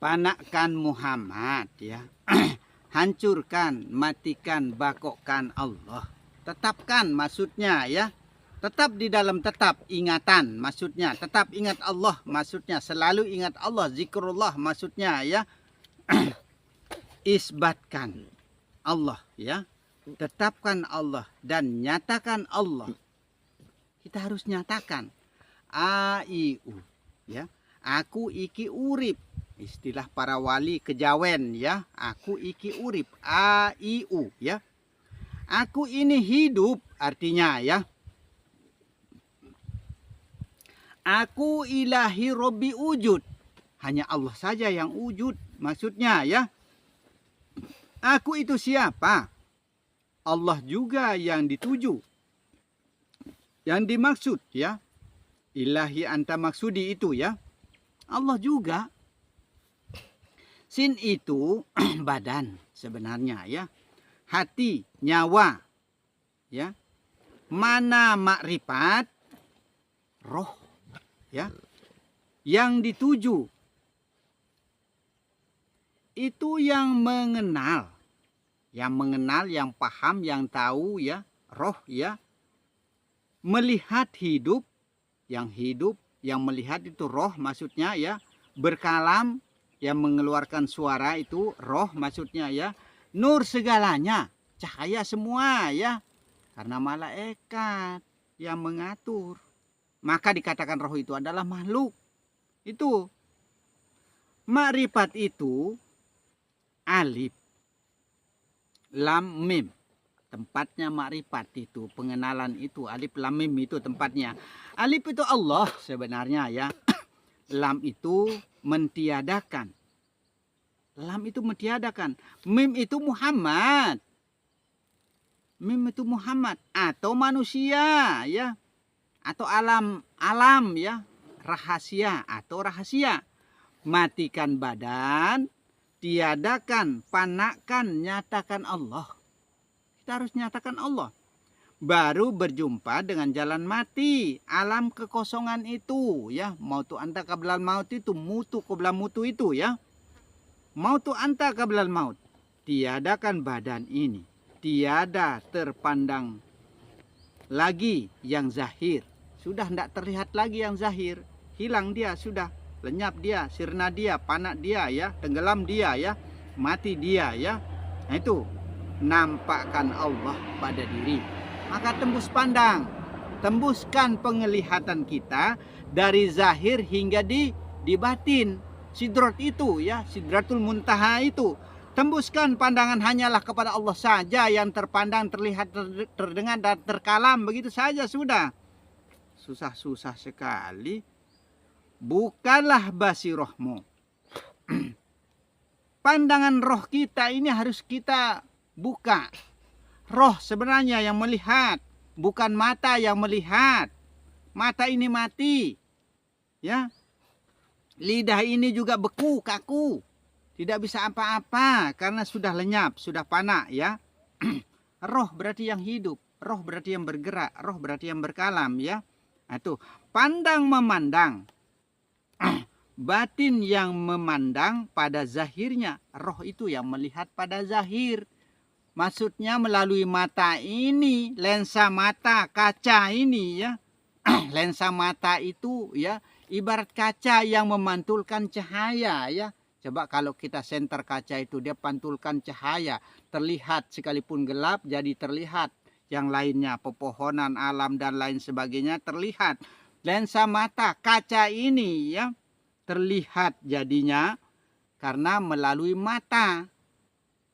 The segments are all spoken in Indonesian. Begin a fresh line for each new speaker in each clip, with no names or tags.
panakkan Muhammad ya. Hancurkan, matikan, bakokkan Allah. Tetapkan maksudnya ya. Tetap di dalam tetap ingatan maksudnya. Tetap ingat Allah maksudnya. Selalu ingat Allah, zikrullah maksudnya ya. Isbatkan Allah ya. Tetapkan Allah dan nyatakan Allah. Kita harus nyatakan. A-I-U ya. Aku iki urip. Istilah para wali kejawen ya. Aku iki urip. A-I-U ya. Aku ini hidup artinya ya. Aku ilahi Robbi wujud. Hanya Allah saja yang wujud. Maksudnya ya. Aku itu siapa? Allah juga yang dituju. Yang dimaksud ya. Ilahi anta maksudi itu ya. Allah juga. Sin itu badan sebenarnya ya. Hati, nyawa. Ya. Mana makrifat? Roh. Ya, yang dituju itu yang mengenal, yang paham, yang tahu ya, roh ya, melihat hidup, yang melihat itu roh maksudnya ya, berkalam, yang mengeluarkan suara itu roh maksudnya ya, nur segalanya, cahaya semua ya, karena malaikat yang mengatur. Maka dikatakan roh itu adalah makhluk. Itu. Makrifat itu alif, lam, mim. Tempatnya makrifat itu, pengenalan itu. Alif, lam, mim itu tempatnya. Alif itu Allah sebenarnya ya. Lam itu mentiadakan. Lam itu mentiadakan. Mim itu Muhammad. Mim itu Muhammad. Atau manusia ya. Atau alam ya, rahasia atau rahasia. Matikan badan, tiadakan, panakkan, nyatakan Allah. Kita harus nyatakan Allah. Baru berjumpa dengan jalan mati, alam kekosongan itu ya. Mautu anta qablal maut itu, mutu qabla mutu itu ya. Mautu anta qablal maut. Tiadakan badan ini, tiada terpandang lagi yang zahir. Sudah tidak terlihat lagi yang zahir. Hilang dia sudah. Lenyap dia, sirna dia, panak dia ya. Tenggelam dia ya. Mati dia ya. Nah itu. Nampakkan Allah pada diri. Maka tembus pandang. Tembuskan penglihatan kita. Dari zahir hingga di batin. Sidrat itu ya. Sidratul muntaha itu. Tembuskan pandangan hanyalah kepada Allah saja yang terpandang, terlihat, terdengar dan terkalam. Begitu saja sudah. Susah-susah sekali. Bukalah basirohmu. Pandangan roh kita ini harus kita buka. Roh sebenarnya yang melihat. Bukan mata yang melihat. Mata ini mati. Ya. Lidah ini juga beku, kaku. Tidak bisa apa-apa karena sudah lenyap, sudah panak ya. Roh berarti yang hidup, roh berarti yang bergerak, roh berarti yang berkalam ya. Nah, itu pandang memandang. Batin yang memandang pada zahirnya, roh itu yang melihat pada zahir. Maksudnya melalui mata ini, lensa mata, kaca ini ya. Lensa mata itu ya ibarat kaca yang memantulkan cahaya ya. Coba kalau kita senter kaca itu dia pantulkan cahaya. Terlihat sekalipun gelap jadi terlihat. Yang lainnya pepohonan, alam dan lain sebagainya terlihat. Lensa mata kaca ini ya terlihat jadinya karena melalui mata.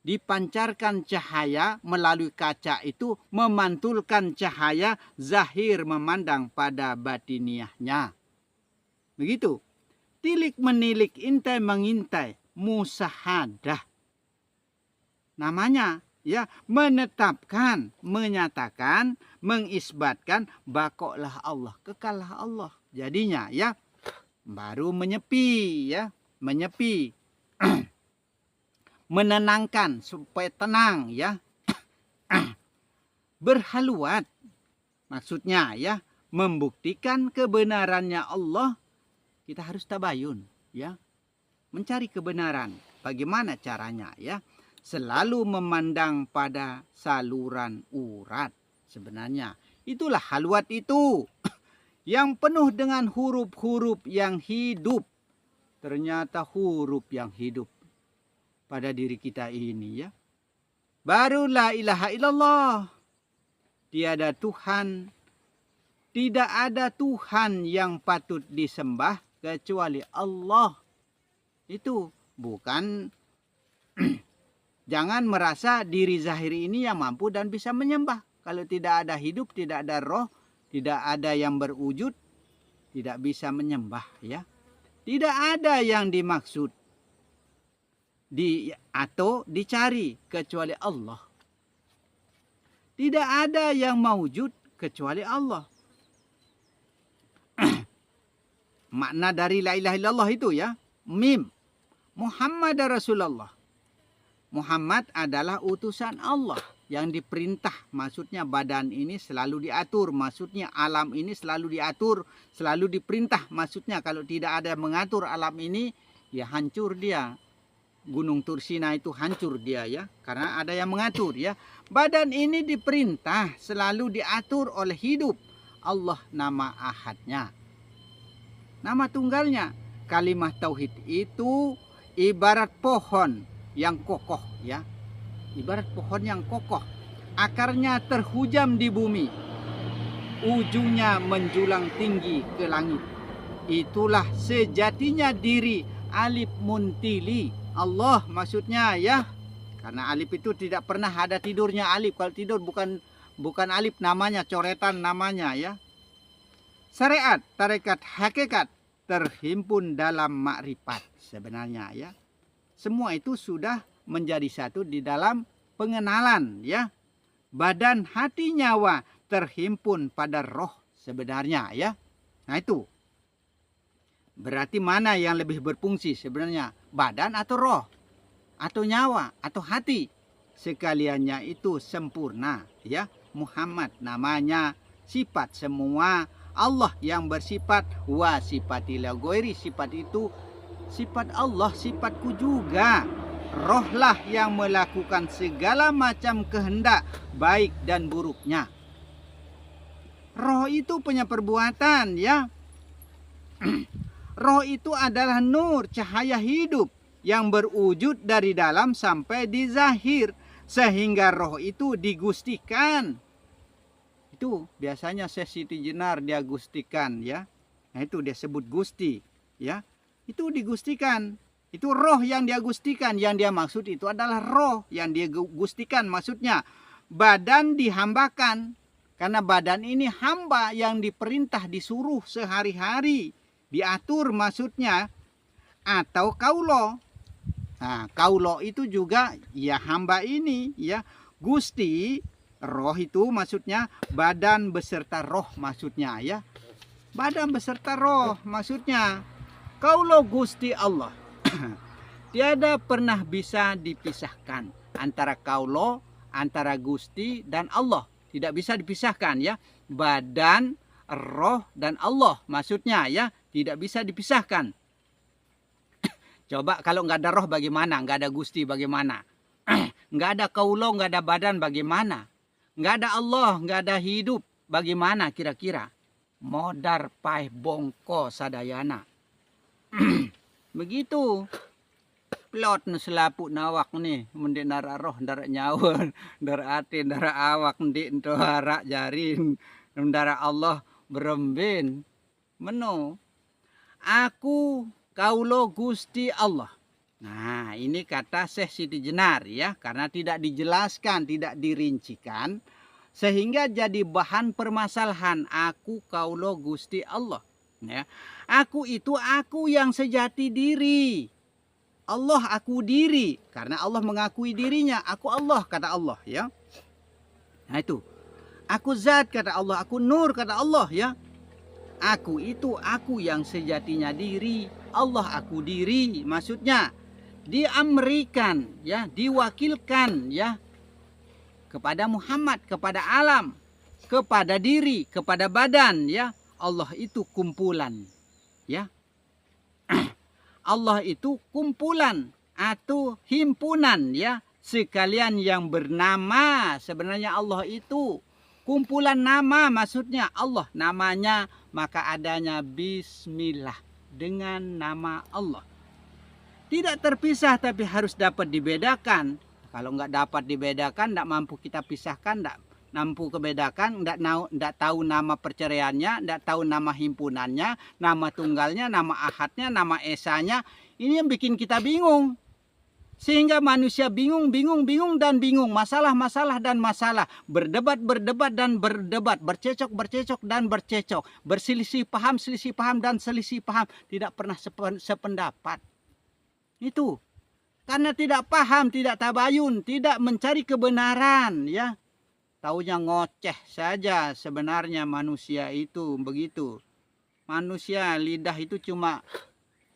Dipancarkan cahaya melalui kaca itu memantulkan cahaya zahir memandang pada batiniahnya. Begitu. Tilik menilik, intai mengintai, musahadah. Namanya ya menetapkan, menyatakan, mengisbatkan bakoklah Allah, kekallah Allah. Jadinya ya baru menyepi ya, menyepi. Menenangkan supaya tenang ya. Berhaluat maksudnya ya membuktikan kebenarannya Allah. Kita harus tabayun ya. mencari kebenaran. Bagaimana caranya ya? Selalu memandang pada saluran urat. Sebenarnya itulah halwat itu yang penuh dengan huruf-huruf yang hidup. Ternyata huruf yang hidup pada diri kita ini ya. Baru la ilaha illallah. Tiada Tuhan, tidak ada Tuhan yang patut disembah kecuali Allah. Itu bukan jangan merasa diri zahiri ini yang mampu dan bisa menyembah. Kalau tidak ada hidup, tidak ada roh, tidak ada yang berwujud, tidak bisa menyembah ya. Tidak ada yang dimaksud atau dicari kecuali Allah. Tidak ada yang maujud kecuali Allah. Makna dari la ilaha illallah itu ya, mim. Muhammad Rasulullah. Muhammad adalah utusan Allah yang diperintah. Maksudnya badan ini selalu diatur. Maksudnya alam ini selalu diatur, selalu diperintah. Maksudnya kalau tidak ada yang mengatur alam ini, ya hancur dia. Gunung Tursina itu hancur dia ya, karena ada yang mengatur ya. Badan ini diperintah selalu diatur oleh hidup. Allah nama ahadnya, nama tunggalnya. Kalimah tauhid itu ibarat pohon yang kokoh ya. Ibarat pohon yang kokoh. Akarnya terhujam di bumi. Ujungnya menjulang tinggi ke langit. Itulah sejatinya diri alif muntili. Allah maksudnya ya. Karena alif itu tidak pernah ada tidurnya alif. Kalau tidur bukan alif namanya, coretan namanya ya. Syariat, tarekat, hakikat terhimpun dalam makrifat sebenarnya ya. Semua itu sudah menjadi satu di dalam pengenalan ya. Badan, hati, nyawa terhimpun pada roh sebenarnya ya. Nah itu. Berarti mana yang lebih berfungsi sebenarnya? Badan atau roh? Atau nyawa? Atau hati? Sekaliannya itu sempurna ya. Muhammad namanya, sifat semua. Allah yang bersifat wa sifatil ghairi, sifat itu sifat Allah, sifatku juga. Rohlah yang melakukan segala macam kehendak baik dan buruknya. Roh itu punya perbuatan ya. Roh itu adalah nur, cahaya hidup yang berwujud dari dalam sampai di zahir. Sehingga roh itu digustikan. Itu biasanya Syekh Siti Jenar dia gustikan ya. Nah itu dia sebut gusti ya. Itu digustikan. Itu roh yang dia gustikan. Yang dia maksud itu adalah roh yang dia gustikan. Maksudnya badan dihambakan. Karena badan ini hamba yang diperintah disuruh sehari-hari. Diatur maksudnya. Atau kaulo. Nah kaulo itu juga ya hamba ini ya. Gusti roh itu maksudnya badan beserta roh maksudnya ya. Badan beserta roh maksudnya. Kaulo Gusti Allah. Tiada pernah bisa dipisahkan antara kaulo, antara Gusti dan Allah. Tidak bisa dipisahkan ya. Badan, roh dan Allah maksudnya ya. Tidak bisa dipisahkan. Coba kalau nggak ada roh bagaimana? Nggak ada Gusti bagaimana? Nggak ada kaulo, nggak ada badan bagaimana? Nggak ada Allah, nggak ada hidup bagaimana kira-kira? Modar paih bongko sadayana. Begitu. Plot selapuk nawak nih, mendik nara roh, nara nyawa, nara ati, nara awak, mendik nara jarin, nara Allah berembin. Meno. Aku kaulo Gusti Allah. Nah, ini kata Syekh Siti Jenar ya, karena tidak dijelaskan, tidak dirincikan, sehingga jadi bahan permasalahan. Aku kaulo Gusti Allah. Ya. Aku itu aku yang sejati diri. Allah aku diri. Karena Allah mengakui dirinya. Aku Allah kata Allah ya. Nah itu. Aku zat kata Allah. Aku nur kata Allah ya. Aku itu aku yang sejatinya diri. Allah aku diri. Maksudnya diamrikan ya. Diwakilkan ya. Kepada Muhammad. Kepada alam. Kepada diri. Kepada badan ya. Allah itu kumpulan. Ya. Allah itu kumpulan atau himpunan ya, sekalian yang bernama. Sebenarnya Allah itu kumpulan nama, maksudnya Allah namanya, maka adanya bismillah, dengan nama Allah. Tidak terpisah tapi harus dapat dibedakan. Kalau nggak dapat dibedakan, nggak mampu kita pisahkan, nggak mampu kebedakan, nggak tahu nama perceraiannya, nggak tahu nama himpunannya, nama tunggalnya, nama ahadnya, nama esanya. Ini yang bikin kita bingung. Sehingga manusia bingung, dan bingung. Masalah dan masalah. Berdebat dan berdebat. Bercecok dan bercecok. Berselisih paham dan selisih paham. Tidak pernah sependapat. Itu. Karena tidak paham, tidak tabayun, tidak mencari kebenaran. Ya, taunya ngoceh saja sebenarnya manusia itu begitu. Manusia lidah itu cuma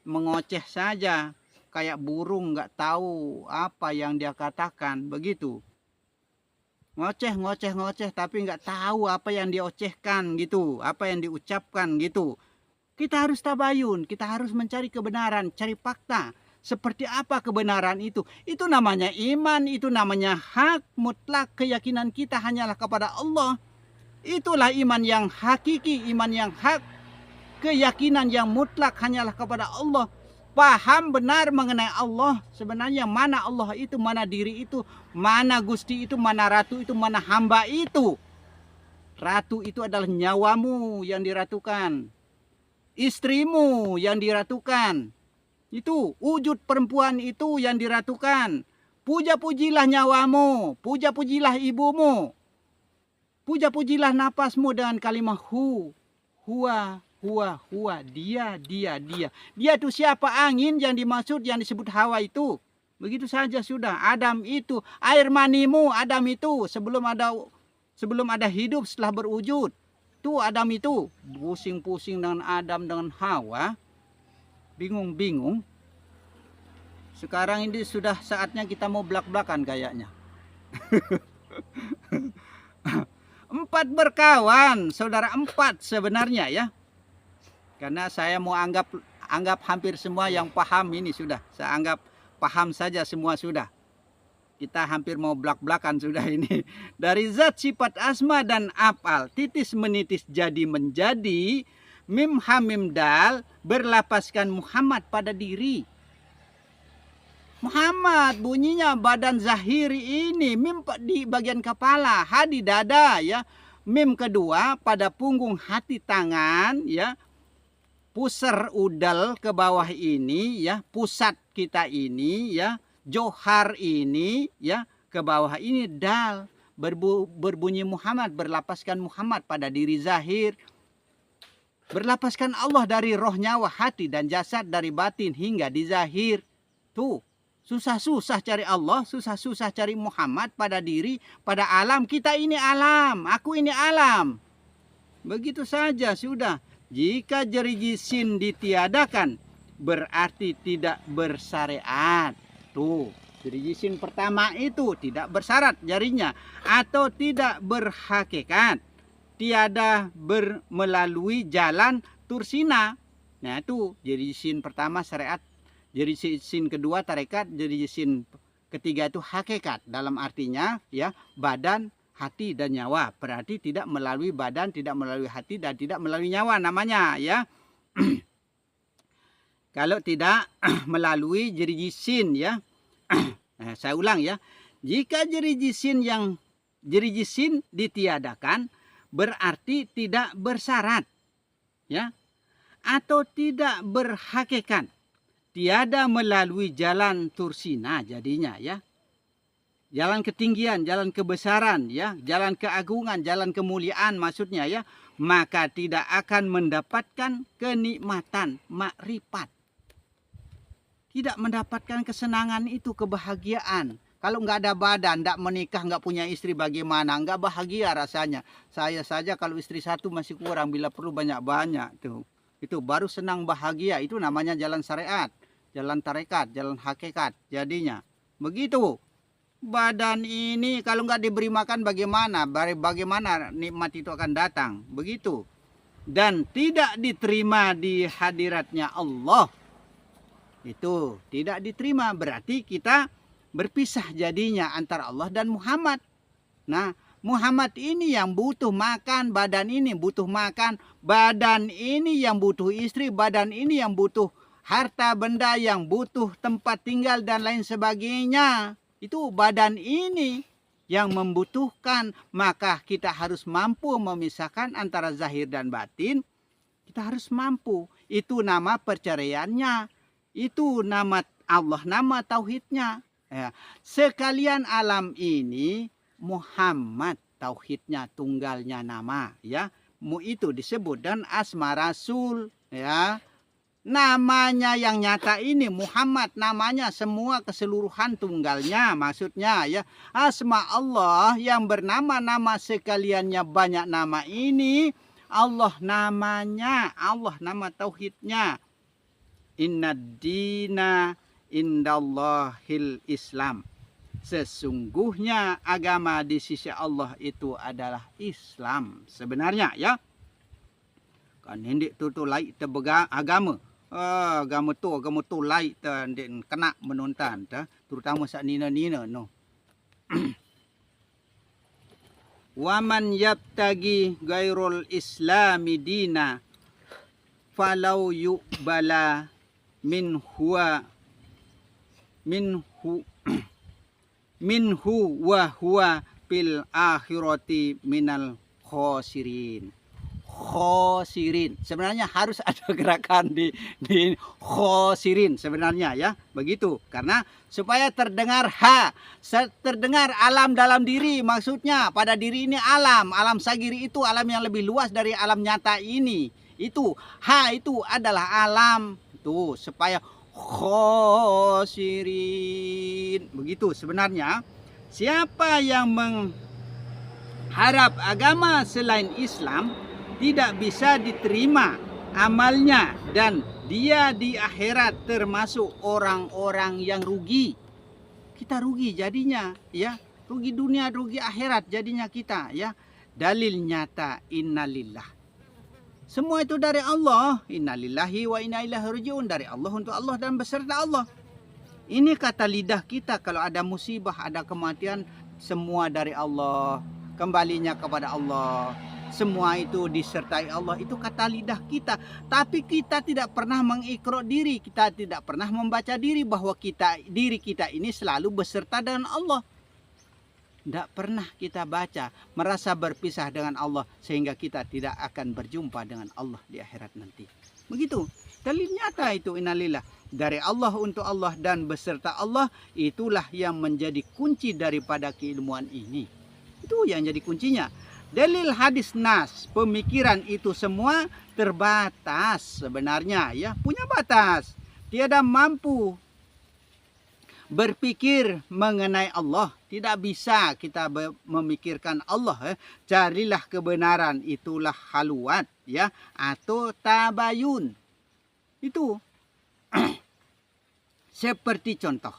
mengoceh saja. Kayak burung nggak tahu apa yang dia katakan begitu. Ngoceh tapi nggak tahu apa yang diocehkan gitu, apa yang diucapkan gitu. Kita harus tabayun, kita harus mencari kebenaran, cari fakta. Seperti apa kebenaran itu? Itu namanya iman, itu namanya hak mutlak, keyakinan kita hanyalah kepada Allah. Itulah iman yang hakiki, iman yang hak, keyakinan yang mutlak hanyalah kepada Allah. Paham benar mengenai Allah, sebenarnya mana Allah itu, mana diri itu, mana Gusti itu, mana Ratu itu, mana hamba itu. Ratu itu adalah nyawamu yang diratukan, istrimu yang diratukan, itu wujud perempuan itu yang diratukan. Puja-pujilah nyawamu, puja-pujilah ibumu, puja-pujilah napasmu dengan kalimat huwa, dia. Dia itu siapa? Angin yang dimaksud, yang disebut Hawa itu. Begitu saja sudah. Adam itu air manimu, Adam itu sebelum ada hidup, setelah berwujud. Tuh Adam itu pusing-pusing dengan Adam dengan Hawa. Bingung-bingung. Sekarang ini sudah saatnya kita mau belak-belakan kayaknya. 4 berkawan, saudara, 4 sebenarnya ya. Karena saya mau anggap hampir semua yang paham ini sudah. Saya anggap paham saja semua sudah. Kita hampir mau belak-belakan sudah ini. Dari zat, sifat, asma dan af'al, titis menitis jadi menjadi, mim hamim dal, berlapaskan Muhammad pada diri. Muhammad bunyinya badan zahiri ini, mim di bagian kepala, ha di dada ya. Mim kedua pada punggung, hati, tangan ya. Pusar udal ke bawah ini ya, pusat kita ini ya, johar ini ya, ke bawah ini dal, berbunyi Muhammad, berlapaskan Muhammad pada diri zahir, berlapaskan Allah dari roh, nyawa, hati dan jasad, dari batin hingga di zahir. Tuh, susah-susah cari Allah, susah-susah cari Muhammad pada diri, pada alam. Kita ini alam, aku ini alam. Begitu saja sudah. Jika jeri jisim ditiadakan, berarti tidak bersyariat. Tuh, jeri jisim pertama itu tidak bersyarat jarinya, atau tidak berhakikat, tiada melalui jalan tursina. Nah itu jeri jisim pertama syariat, jeri jisim kedua tarekat, jeri jisim ketiga itu hakikat. Dalam artinya ya, badan, hati dan nyawa. Berarti tidak melalui badan, tidak melalui hati dan tidak melalui nyawa namanya ya. Kalau tidak melalui jeri jisim ya. Saya ulang ya. Jika jeri jisim ditiadakan, berarti tidak bersyarat ya, atau tidak berhakikat, tiada melalui jalan tursina jadinya ya. Jalan ketinggian, jalan kebesaran ya, jalan keagungan, jalan kemuliaan maksudnya ya, maka tidak akan mendapatkan kenikmatan makrifat. Tidak mendapatkan kesenangan itu, kebahagiaan. Kalau nggak ada badan, nggak menikah, nggak punya istri, bagaimana? Nggak bahagia rasanya. Saya saja kalau istri satu masih kurang, bila perlu banyak-banyak tuh. Itu baru senang bahagia. Itu namanya jalan syariat, jalan tarekat, jalan hakikat. Jadinya begitu. Badan ini kalau nggak diberi makan bagaimana? Bagaimana nikmat itu akan datang? Begitu. Dan tidak diterima di hadiratnya Allah. Itu tidak diterima, berarti kita berpisah jadinya antara Allah dan Muhammad. Nah, Muhammad ini yang butuh makan, badan ini butuh makan, badan ini yang butuh istri, badan ini yang butuh harta benda, yang butuh tempat tinggal dan lain sebagainya. Itu badan ini yang membutuhkan, maka kita harus mampu memisahkan antara zahir dan batin. Kita harus mampu. Itu nama perceraiannya. Itu nama Allah, nama tauhidnya. Ya. Sekalian alam ini Muhammad, tauhidnya, tunggalnya nama. Ya, itu disebut dan asma rasul. Ya, namanya yang nyata ini Muhammad, namanya semua keseluruhan tunggalnya, maksudnya ya asma Allah yang bernama-nama sekaliannya banyak nama ini. Allah namanya, Allah nama tauhidnya. Innad dina indallahil Islam. Sesungguhnya agama di sisi Allah itu adalah Islam sebenarnya, ya. Kan hendik tu lain terbega agama. Agama tu lain hendik kena menonton ta, terutama sak nina-nina no. Waman yabtagi gairul islami dina falau yu'bala minhu wa huwa fil akhirati minal khosirin. Khosirin, sebenarnya harus ada gerakan di khosirin sebenarnya, ya, begitu, karena supaya terdengar terdengar alam dalam diri, maksudnya pada diri ini alam sagiri itu alam yang lebih luas dari alam nyata ini. Itu itu adalah alam itu, supaya khosirin, begitu sebenarnya. Siapa yang mengharap agama selain Islam tidak bisa diterima amalnya, dan dia di akhirat termasuk orang-orang yang rugi. Kita rugi jadinya, ya, rugi dunia, rugi akhirat jadinya kita, ya. Dalil nyata innalillah. Semua itu dari Allah. Innalillahi wa inna ilaihi rajiun, dari Allah untuk Allah dan beserta Allah. Ini kata lidah kita kalau ada musibah, ada kematian, semua dari Allah, kembalinya kepada Allah. Semua itu disertai Allah, itu kata lidah kita. Tapi kita tidak pernah mengikrar diri, kita tidak pernah membaca diri bahwa diri kita ini selalu beserta dengan Allah. Tidak pernah kita baca, merasa berpisah dengan Allah sehingga kita tidak akan berjumpa dengan Allah di akhirat nanti. Begitu. Dalil nyata itu innalillah, dari Allah untuk Allah dan beserta Allah. Itulah yang menjadi kunci daripada keilmuan ini. Itu yang jadi kuncinya. Dalil hadis nas, pemikiran itu semua terbatas sebenarnya, ya, punya batas. Tiada mampu berpikir mengenai Allah, tidak bisa kita memikirkan Allah. Carilah kebenaran, itulah haluat, ya, atau tabayun. Itu seperti contoh,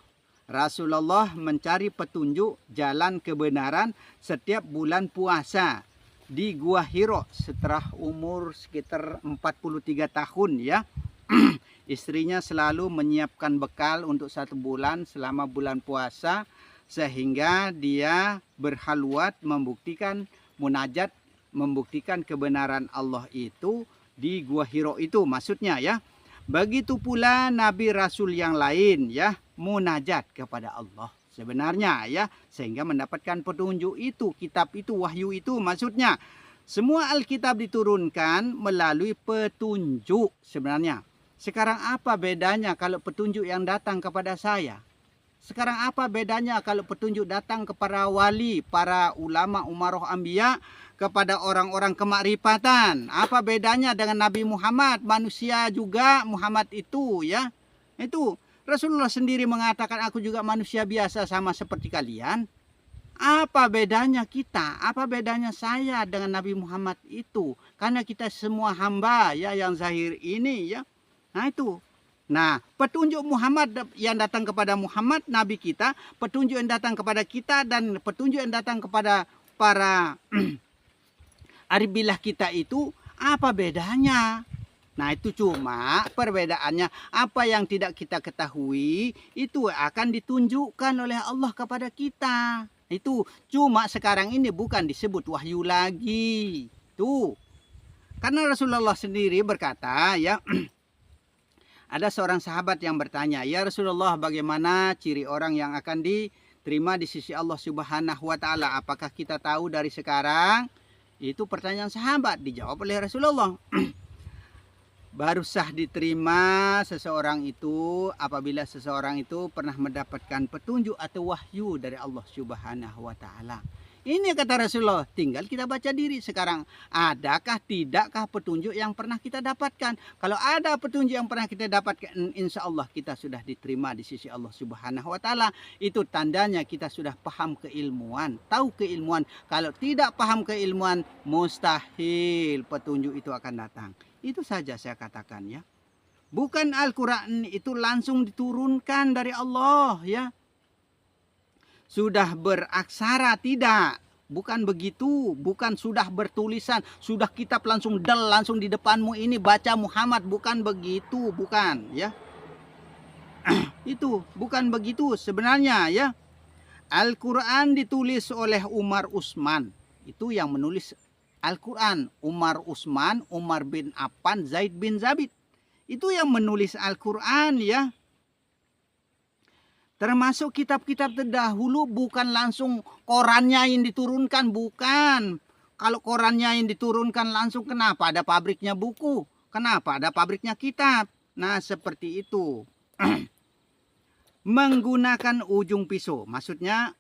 Rasulullah mencari petunjuk jalan kebenaran setiap bulan puasa di Gua Hiro setelah umur sekitar 43 tahun, ya. Istrinya selalu menyiapkan bekal untuk 1 bulan selama bulan puasa, sehingga dia berhalwat membuktikan munajat, membuktikan kebenaran Allah itu di Gua Hiro itu, maksudnya, ya. Begitu pula Nabi Rasul yang lain, ya, munajat kepada Allah sebenarnya, ya, sehingga mendapatkan petunjuk itu, kitab itu, wahyu itu, maksudnya. Semua Alkitab diturunkan melalui petunjuk sebenarnya. Sekarang apa bedanya kalau petunjuk yang datang kepada saya? Sekarang apa bedanya kalau petunjuk datang kepada wali, para ulama, umaroh, anbiya, kepada orang-orang kemakrifatan? Apa bedanya dengan Nabi Muhammad? Manusia juga Muhammad itu, ya. Itu Rasulullah sendiri mengatakan, aku juga manusia biasa sama seperti kalian. Apa bedanya kita? Apa bedanya saya dengan Nabi Muhammad itu? Karena kita semua hamba, ya, yang zahir ini, ya. Nah itu. Nah, petunjuk Muhammad yang datang kepada Muhammad, Nabi kita, petunjuk yang datang kepada kita, dan petunjuk yang datang kepada para aribillah kita itu, apa bedanya? Nah itu cuma perbedaannya apa yang tidak kita ketahui itu akan ditunjukkan oleh Allah kepada kita. Itu cuma sekarang ini bukan disebut wahyu lagi. Tuh. Karena Rasulullah sendiri berkata ya, ada seorang sahabat yang bertanya, "Ya Rasulullah, bagaimana ciri orang yang akan diterima di sisi Allah Subhanahu wa taala? Apakah kita tahu dari sekarang?" Itu pertanyaan sahabat, dijawab oleh Rasulullah. Baru sah diterima seseorang itu apabila seseorang itu pernah mendapatkan petunjuk atau wahyu dari Allah Subhanahu wa taala. Ini kata Rasulullah, tinggal kita baca diri sekarang. Adakah tidakkah petunjuk yang pernah kita dapatkan? Kalau ada petunjuk yang pernah kita dapatkan, insya Allah kita sudah diterima di sisi Allah Subhanahu wa taala. Itu tandanya kita sudah paham keilmuan, tahu keilmuan. Kalau tidak paham keilmuan, mustahil petunjuk itu akan datang. Itu saja saya katakan ya. Bukan Al-Quran itu langsung diturunkan dari Allah ya. Sudah beraksara, tidak. Bukan begitu. Bukan sudah bertulisan. Sudah kitab langsung langsung di depanmu ini baca Muhammad. Bukan begitu. Bukan ya. Itu bukan begitu sebenarnya ya. Al-Quran ditulis oleh Umar Utsman. Itu yang menulis Al-Quran. Umar Utsman, Umar bin Affan, Zaid bin Zabit. Itu yang menulis Al-Quran ya. Termasuk kitab-kitab terdahulu bukan langsung korannya yang diturunkan. Bukan. Kalau korannya yang diturunkan langsung, kenapa ada pabriknya buku? Kenapa ada pabriknya kitab? Nah seperti itu. Menggunakan ujung pisau. Maksudnya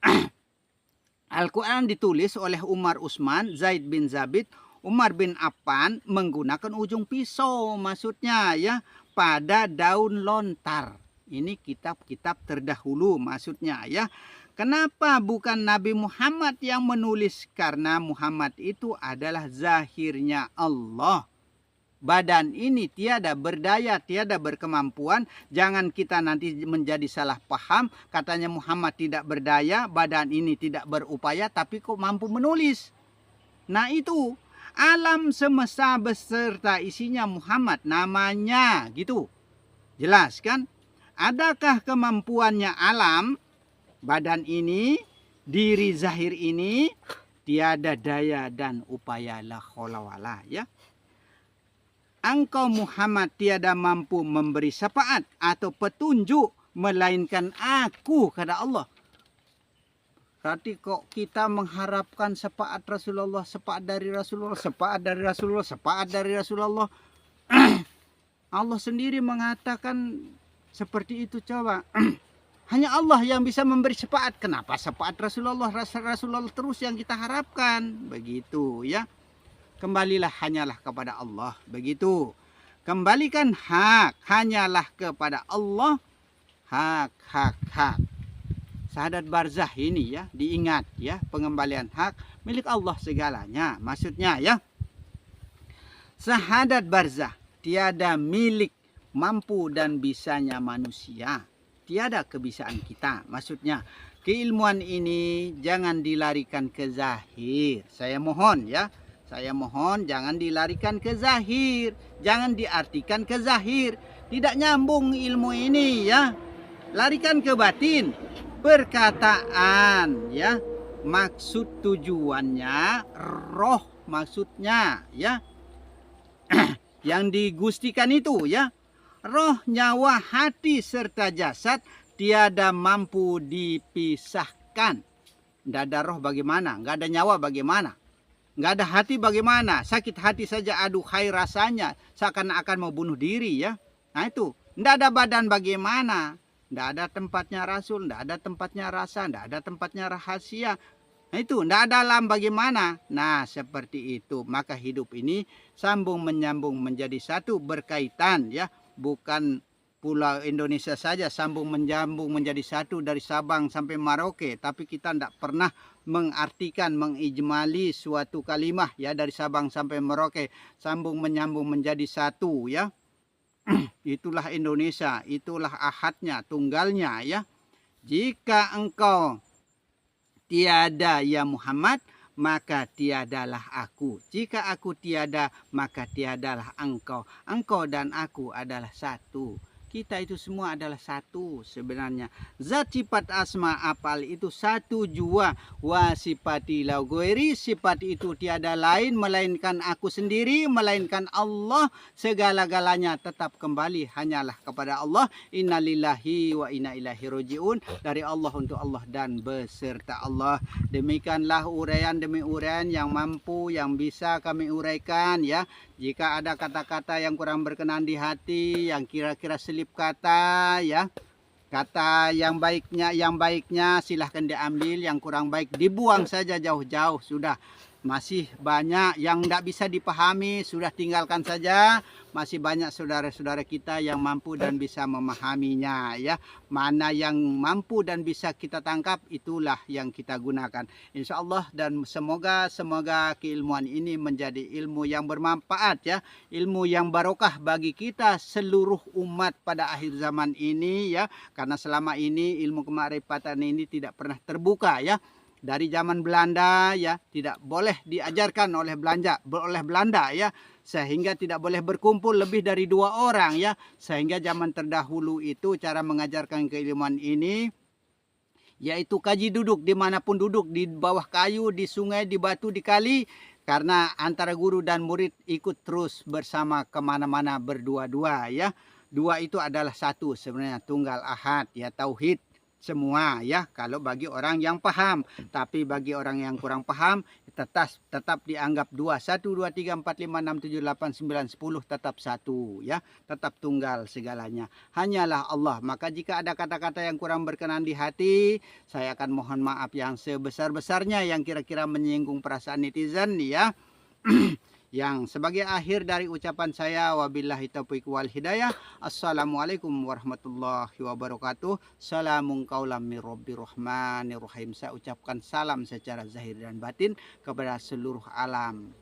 Al-Quran ditulis oleh Umar Utsman, Zaid bin Zabit, Umar bin Affan menggunakan ujung pisau maksudnya ya pada daun lontar. Ini kitab-kitab terdahulu maksudnya ya. Kenapa bukan Nabi Muhammad yang menulis? Karena Muhammad itu adalah zahirnya Allah. Badan ini tiada berdaya, tiada berkemampuan. Jangan kita nanti menjadi salah paham. Katanya Muhammad tidak berdaya, badan ini tidak berupaya, tapi kok mampu menulis. Nah itu, alam semesta beserta isinya Muhammad namanya gitu. Jelas kan? Adakah kemampuannya alam, badan ini, diri zahir ini, tiada daya dan upaya la haula wala ya. Engkau Muhammad tiada mampu memberi syafaat atau petunjuk melainkan aku, kata Allah. Berarti kok kita mengharapkan syafaat Rasulullah, syafaat dari Rasulullah, syafaat dari Rasulullah, syafaat dari Rasulullah. Allah sendiri mengatakan seperti itu coba. Hanya Allah yang bisa memberi syafaat. Kenapa syafaat Rasulullah terus yang kita harapkan? Begitu ya. Kembalilah hanyalah kepada Allah. Begitu. Kembalikan hak hanyalah kepada Allah. Hak. Syahadat barzah ini ya. Diingat ya. Pengembalian hak milik Allah segalanya. Maksudnya ya. Syahadat barzah. Tiada milik mampu dan bisanya manusia. Tiada kebisaan kita. Maksudnya keilmuan ini jangan dilarikan ke zahir. Saya mohon ya. Saya mohon jangan dilarikan ke zahir. Jangan diartikan ke zahir. Tidak nyambung ilmu ini ya. Larikan ke batin. Perkataan ya. Maksud tujuannya roh maksudnya ya. Yang digustikan itu ya. Roh, nyawa, hati serta jasad tiada mampu dipisahkan. Tidak ada roh bagaimana? Nggak ada nyawa bagaimana? Nggak ada hati bagaimana? Sakit hati saja aduhai rasanya. Seakan-akan mau bunuh diri ya. Nah itu. Nggak ada badan bagaimana? Nggak ada tempatnya rasul. Nggak ada tempatnya rasa. Nggak ada tempatnya rahasia. Nah itu. Nggak ada alam bagaimana? Nah seperti itu. Maka hidup ini sambung menyambung menjadi satu berkaitan ya. Bukan pulau Indonesia saja sambung menyambung menjadi satu dari Sabang sampai Merauke. Tapi kita tidak pernah mengartikan, mengijmali suatu kalimah ya dari Sabang sampai Merauke. Sambung menyambung menjadi satu ya. Itulah Indonesia, itulah ahadnya, tunggalnya ya. Jika engkau tiada ya Muhammad, maka tiadalah aku. Jika aku tiada, maka tiadalah engkau. Engkau dan aku adalah satu. Kita itu semua adalah satu sebenarnya. Zat sifat asma apal itu satu jua. Wa sifati lau goiri, sifat itu tiada lain melainkan aku sendiri, melainkan Allah. Segala-galanya tetap kembali hanyalah kepada Allah. Innalillahi wa inna ilaihi rojiun. Dari Allah untuk Allah dan beserta Allah. Demikianlah uraian demi uraian yang mampu, yang bisa kami uraikan ya. Jika ada kata-kata yang kurang berkenan di hati, yang kira-kira selip kata ya, kata yang baiknya silahkan diambil, yang kurang baik dibuang saja jauh-jauh sudah. Masih banyak yang tidak bisa dipahami, sudah tinggalkan saja. Masih banyak saudara-saudara kita yang mampu dan bisa memahaminya ya. Mana yang mampu dan bisa kita tangkap, itulah yang kita gunakan. Insya Allah, dan semoga keilmuan ini menjadi ilmu yang bermanfaat ya. Ilmu yang barokah bagi kita seluruh umat pada akhir zaman ini ya. Karena selama ini ilmu kemarifatan ini tidak pernah terbuka ya. Dari zaman Belanda ya, tidak boleh diajarkan oleh Belanda ya, sehingga tidak boleh berkumpul lebih dari 2 orang ya. Sehingga zaman terdahulu itu cara mengajarkan keilmuan ini yaitu kaji duduk, dimanapun duduk, di bawah kayu, di sungai, di batu, di kali, karena antara guru dan murid ikut terus bersama kemana-mana berdua-dua ya. Dua itu adalah satu sebenarnya, tunggal ahad ya, tauhid semua ya, kalau bagi orang yang paham. Tapi bagi orang yang kurang paham, tetap dianggap 2, 1, 2, 3, 4, 5, 6, 7, 8, 9, 10 tetap satu ya, tetap tunggal segalanya. Hanyalah Allah. Maka jika ada kata-kata yang kurang berkenan di hati, saya akan mohon maaf yang sebesar-besarnya yang kira-kira menyinggung perasaan netizen ya. Yang sebagai akhir dari ucapan saya, wabillahi taufiq wal hidayah. Assalamualaikum warahmatullahi wabarakatuh. Salamun qaulam mir rabbir rahmanir rahim. Saya ucapkan salam secara zahir dan batin kepada seluruh alam.